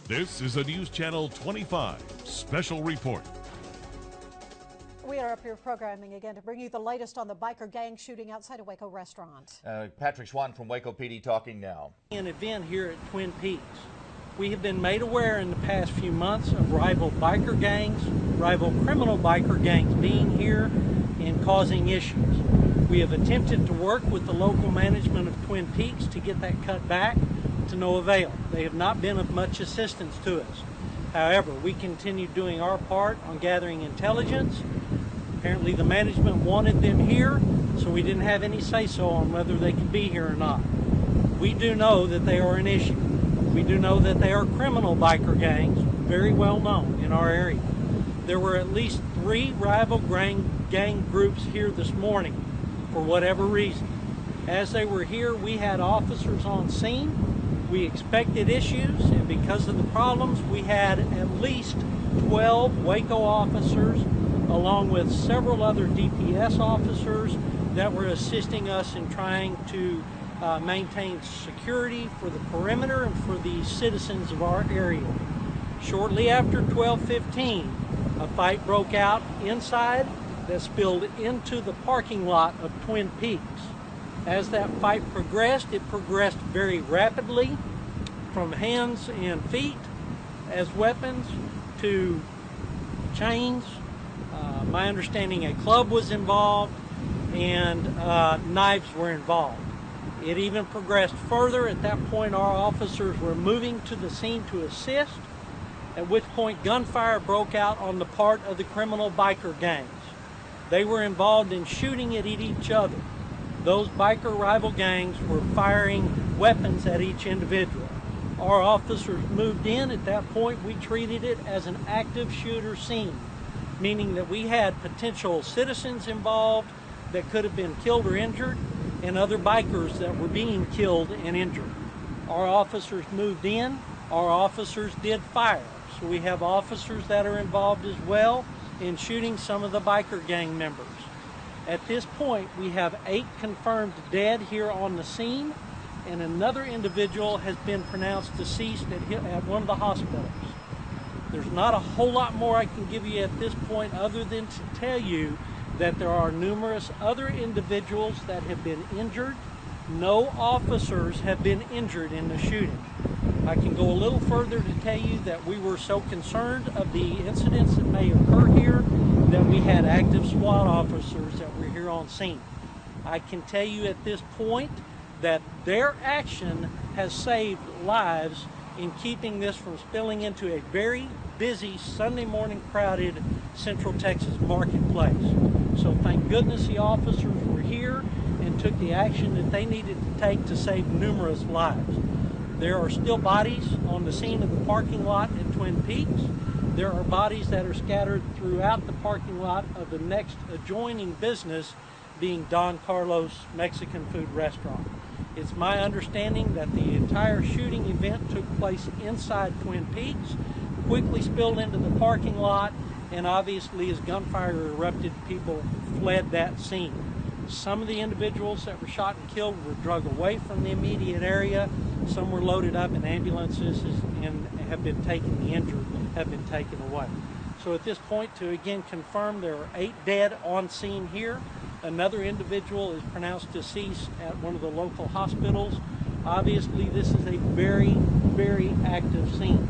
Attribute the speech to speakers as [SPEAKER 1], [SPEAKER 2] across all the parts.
[SPEAKER 1] This is a News Channel 25 special report.
[SPEAKER 2] We are up here programming again to bring you the latest on the biker gang shooting outside a Waco restaurant.
[SPEAKER 3] Patrick Swan from Waco PD talking now.
[SPEAKER 4] An event here at Twin Peaks. We have been made aware in the past few months of rival biker gangs, rival criminal biker gangs being here and causing issues. We have attempted to work with the local management of Twin Peaks to get that cut back, to no avail. They have not been of much assistance to us. However, we continue doing our part on gathering intelligence. Apparently the management wanted them here, so we didn't have any say-so on whether they could be here or not. We do know that they are an issue. We do know that they are criminal biker gangs, very well known in our area. There were at least 3 rival gang groups here this morning for whatever reason. As they were here, we had officers on scene. We expected issues, and because of the problems, we had at least 12 Waco officers along with several other DPS officers that were assisting us in trying to maintain security for the perimeter and for the citizens of our area. Shortly after 12:15, a fight broke out inside that spilled into the parking lot of Twin Peaks. As that fight progressed, it progressed very rapidly from hands and feet as weapons to chains. My understanding, a club was involved and knives were involved. It even progressed further. At that point, our officers were moving to the scene to assist, at which point gunfire broke out on the part of the criminal biker gangs. They were involved in shooting at each other. Those biker rival gangs were firing weapons at each individual. Our officers moved in. At that point, we treated it as an active shooter scene, meaning that we had potential citizens involved that could have been killed or injured, and other bikers that were being killed and injured. Our officers moved in. Our officers did fire. So we have officers that are involved as well in shooting some of the biker gang members. At this point, we have 8 confirmed dead here on the scene, and another individual has been pronounced deceased at one of the hospitals. There's not a whole lot more I can give you at this point other than to tell you that there are numerous other individuals that have been injured. No officers have been injured in the shooting. I can go a little further to tell you that we were so concerned of the incidents that may occur here that we had active SWAT officers that were here on scene. I can tell you at this point that their action has saved lives in keeping this from spilling into a very busy Sunday morning crowded Central Texas marketplace. So thank goodness the officers were here and took the action that they needed to take to save numerous lives. There are still bodies on the scene of the parking lot at Twin Peaks. There are bodies that are scattered throughout the parking lot of the next adjoining business, being Don Carlos Mexican Food Restaurant. It's my understanding that the entire shooting event took place inside Twin Peaks, quickly spilled into the parking lot, and obviously as gunfire erupted, people fled that scene. Some of the individuals that were shot and killed were dragged away from the immediate area. Some were loaded up in ambulances and have been taken, the injured have been taken away. So at this point, to again confirm, there are 8 dead on scene here. Another individual is pronounced deceased at one of the local hospitals. Obviously, this is a very, very active scene.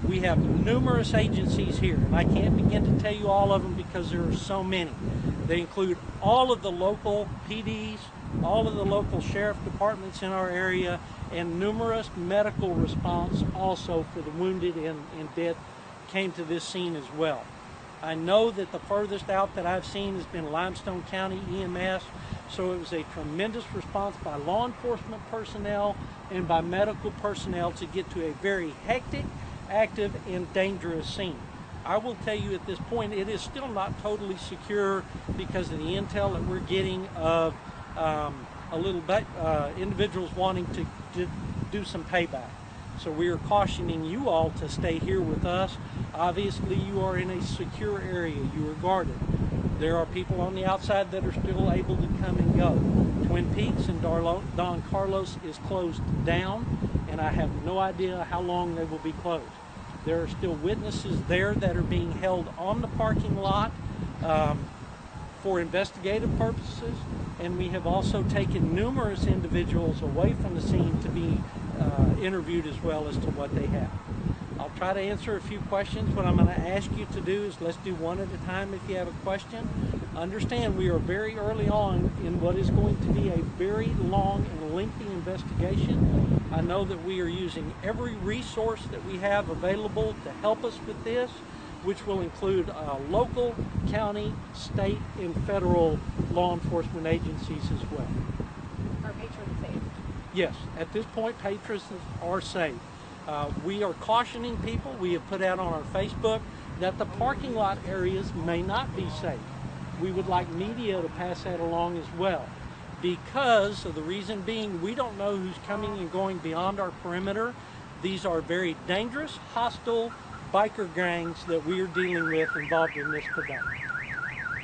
[SPEAKER 4] We have numerous agencies here, and I can't begin to tell you all of them because there are so many. They include all of the local PDs, all of the local sheriff departments in our area, and numerous medical response also for the wounded and dead came to this scene as well. I know that the furthest out that I've seen has been Limestone County EMS, so it was a tremendous response by law enforcement personnel and by medical personnel to get to a very hectic, active, and dangerous scene. I will tell you at this point, it is still not totally secure because of the intel that we're getting of a little bit individuals wanting to do some payback. So we are cautioning you all to stay here with us. Obviously, you are in a secure area. You are guarded. There are people on the outside that are still able to come and go. Twin Peaks and Don Carlos is closed down. and I have no idea how long they will be closed. There are still witnesses there that are being held on the parking lot for investigative purposes, and we have also taken numerous individuals away from the scene to be interviewed as well as to what they have. I'll try to answer a few questions. What I'm going to ask you to do is let's do one at a time if you have a question. Understand we are very early on in what is going to be a very long and lengthy investigation. I know that we are using every resource that we have available to help us with this, which will include local, county, state, and federal law enforcement agencies as well.
[SPEAKER 5] Are patrons safe?
[SPEAKER 4] Yes, at this point, patrons are safe. We are cautioning people. We have put out on our Facebook that the parking lot areas may not be safe. We would like media to pass that along as well, because of the reason being we don't know who's coming and going beyond our perimeter. These are very dangerous, hostile biker gangs that we are dealing with involved in this today.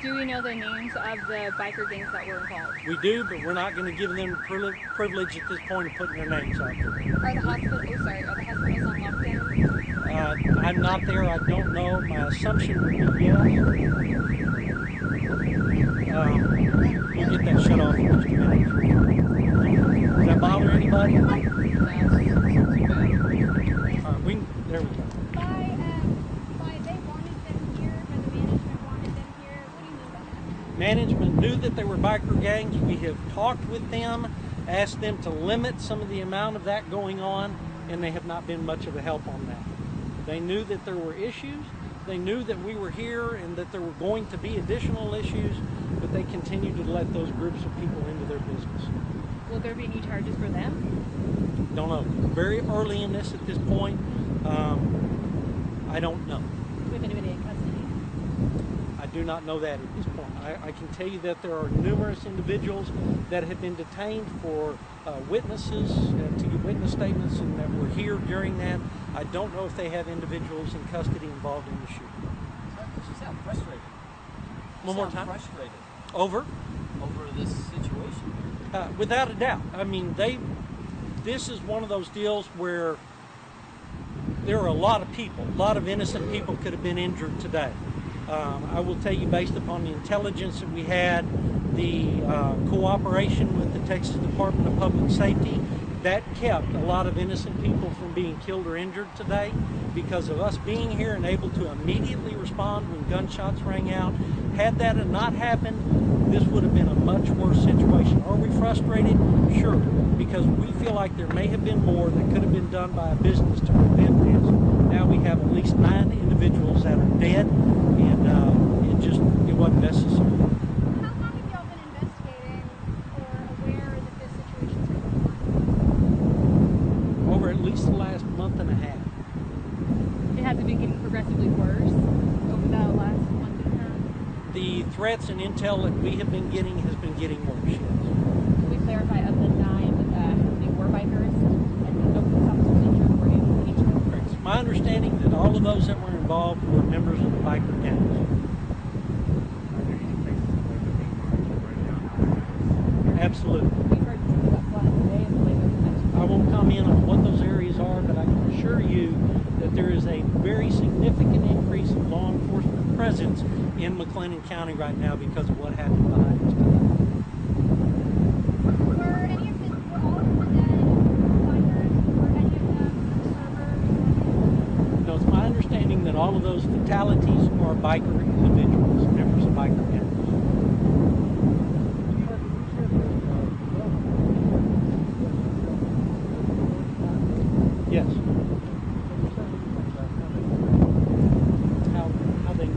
[SPEAKER 5] Do we know the names of the biker gangs that were involved?
[SPEAKER 4] We do, but we're not going to give them privilege at this point of putting their names out there.
[SPEAKER 5] Are the hospitals on lockdown?
[SPEAKER 4] I'm not there. I don't know. My assumption would be yes. We'll get that shut off in just a minute. Does that bother anybody?
[SPEAKER 5] No.
[SPEAKER 4] There we go.
[SPEAKER 6] By they wanted them here, but the management wanted them here. What do you mean by that?
[SPEAKER 4] Management knew that they were biker gangs. We have talked with them, asked them to limit some of the amount of that going on, and they have not been much of a help on that. They knew that there were issues. They knew that we were here and that there were going to be additional issues, but they continued to let those groups of people into their business.
[SPEAKER 5] Will there be any charges for them?
[SPEAKER 4] Don't know. Very early in this at this point. I don't know.
[SPEAKER 5] Do we have anybody in custody?
[SPEAKER 4] I do not know that at this point. I can tell you that there are numerous individuals that have been detained for witnesses, to get witness statements, and that were here during that. I don't know if they have individuals in custody involved in the shooting.
[SPEAKER 7] You sound frustrated.
[SPEAKER 4] One more time.
[SPEAKER 7] Frustrated
[SPEAKER 4] Over
[SPEAKER 7] this situation.
[SPEAKER 4] without a doubt. I mean, this is one of those deals where there are a lot of people, a lot of innocent people could have been injured today. I will tell you, based upon the intelligence that we had, the cooperation with the Texas Department of Public Safety, that kept a lot of innocent people from being killed or injured today because of us being here and able to immediately respond when gunshots rang out. Had that not happened, this would have been a much worse situation. Are we frustrated? Sure, because we feel like there may have been more that could have been done by a business to prevent this. Now we have at least 9 individuals that are dead, and it wasn't necessary.
[SPEAKER 6] How long have y'all been investigating or aware that this situation's going on?
[SPEAKER 4] Over at least the last month and a half.
[SPEAKER 5] It hasn't been getting progressively worse over the last month and a half?
[SPEAKER 4] The threats and intel that we have been getting has been getting worse, yes.
[SPEAKER 5] Can we clarify, of the 9, how many were bikers and no police officers injured or injured?
[SPEAKER 4] It's my understanding that all of those that were involved were members of the biker gangs. Absolutely.
[SPEAKER 5] We've heard that one today and the way those connections.
[SPEAKER 4] I won't comment on what those areas are, but I can assure you that there is a very significant increase in law enforcement presence in McLennan County right now because of what happened behind us today.
[SPEAKER 6] Were all of the dead bikers, were any of them servers?
[SPEAKER 4] No, it's my understanding that all of those fatalities are biker individuals, members of biker gangs. Yes. How they,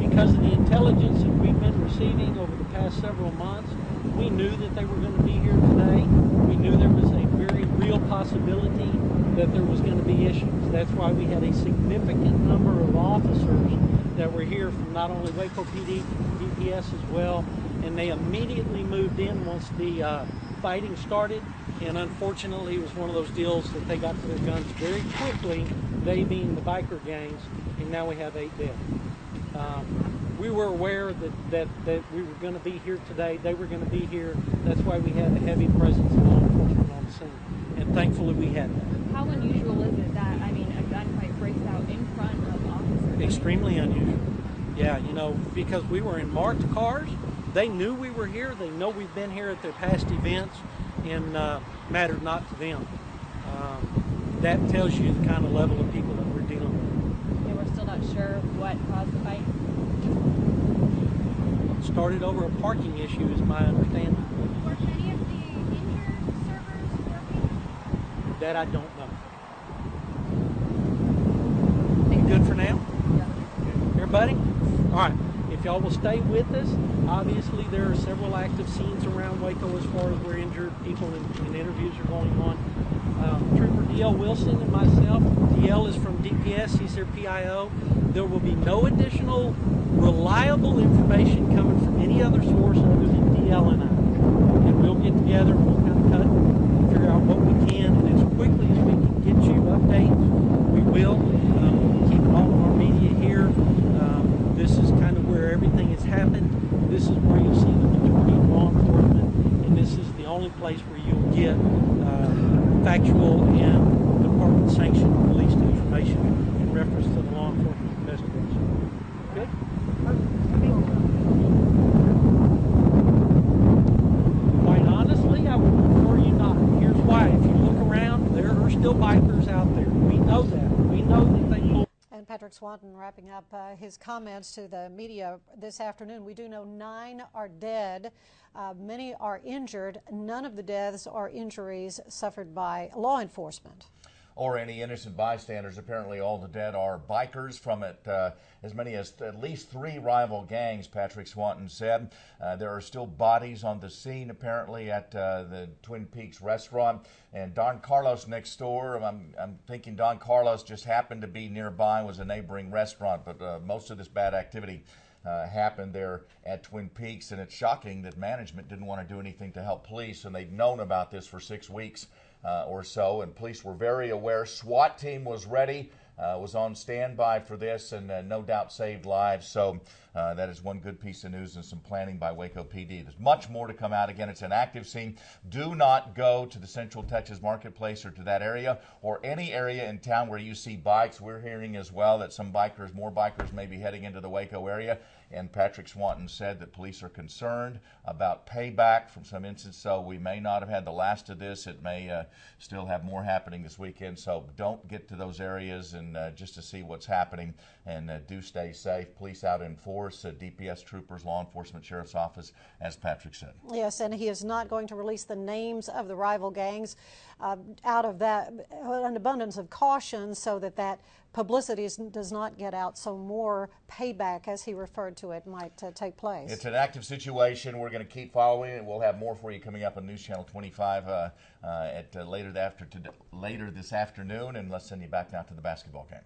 [SPEAKER 4] because of the intelligence that we've been receiving over the past several months, we knew that they were going to be here today. We knew there was a very real possibility that there was going to be issues. That's why we had a significant number of officers that were here from not only Waco PD, DPS as well, and they immediately moved in once the fighting started. And unfortunately, it was one of those deals that they got to their guns very quickly, they being the biker gangs, and now we have 8 dead. We were aware that we were going to be here today. They were going to be here. That's why we had a heavy presence of law enforcement on the scene. and thankfully we had that.
[SPEAKER 5] How unusual is it that, I mean, a gunfight breaks out in front of officers?
[SPEAKER 4] Extremely unusual. Yeah, because we were in marked cars. They knew we were here. They know we've been here at their past events, and mattered not to them. That tells you the kind of level of people that we're dealing with.
[SPEAKER 5] And we're still not sure what caused the fight?
[SPEAKER 4] Started over a parking issue, is my understanding.
[SPEAKER 6] Were any of the injured servers working?
[SPEAKER 4] That I don't know. Good for now?
[SPEAKER 5] Yeah.
[SPEAKER 4] Everybody? All right. If y'all will stay with us, obviously there are several active scenes around Waco as far as where injured people and interviews are going on. Trooper D.L. Wilson and myself. D.L. is from DPS. He's their PIO. There will be no additional reliable information coming from any other source other than D.L. and I. And we'll get together and we'll kind of cut and figure out what we can. And as quickly as we can get you updates, we will. Keep all of our media here. This is kind of where everything has happened. This is where you'll see the majority of law enforcement, and this is the only place where you'll get factual and department-sanctioned released information in reference to the law enforcement investigation. Good? Quite honestly, I would prefer you not. Here's why. If you look around, there are still bikers out there. We know that. We know that they pull.
[SPEAKER 2] And Patrick Swanton wrapping up his comments to the media this afternoon. We do know 9 are dead. Many are injured. None of the deaths are injuries suffered by law enforcement
[SPEAKER 3] Or any innocent bystanders. Apparently all the dead are bikers from as many as at least 3 rival gangs, Patrick Swanton said. There are still bodies on the scene apparently at the Twin Peaks restaurant. And Don Carlos next door, I'm thinking Don Carlos just happened to be nearby, was a neighboring restaurant, but most of this bad activity happened there at Twin Peaks, and it's shocking that management didn't want to do anything to help police, and they've known about this for 6 weeks or so, and police were very aware. SWAT team was ready, was on standby for this, and no doubt saved lives. So that is one good piece of news and some planning by Waco PD. There's much more to come out. Again, it's an active scene. Do not go to the Central Texas Marketplace or to that area or any area in town where you see bikes. We're hearing as well that some bikers, more bikers may be heading into the Waco area. And Patrick Swanton said that police are concerned about payback from some incidents. So we may not have had the last of this. It may still have more happening this weekend. So don't get to those areas and just to see what's happening. And do stay safe. Police out in force, DPS troopers, law enforcement, sheriff's office, as Patrick said.
[SPEAKER 2] Yes, and he is not going to release the names of the rival gangs out of that, an abundance of caution, so that publicity does not get out, so more payback, as he referred to it, might take place.
[SPEAKER 3] It's an active situation. We're going to keep following it. We'll have more for you coming up on News Channel 25 later this afternoon, and let's send you back now to the basketball game.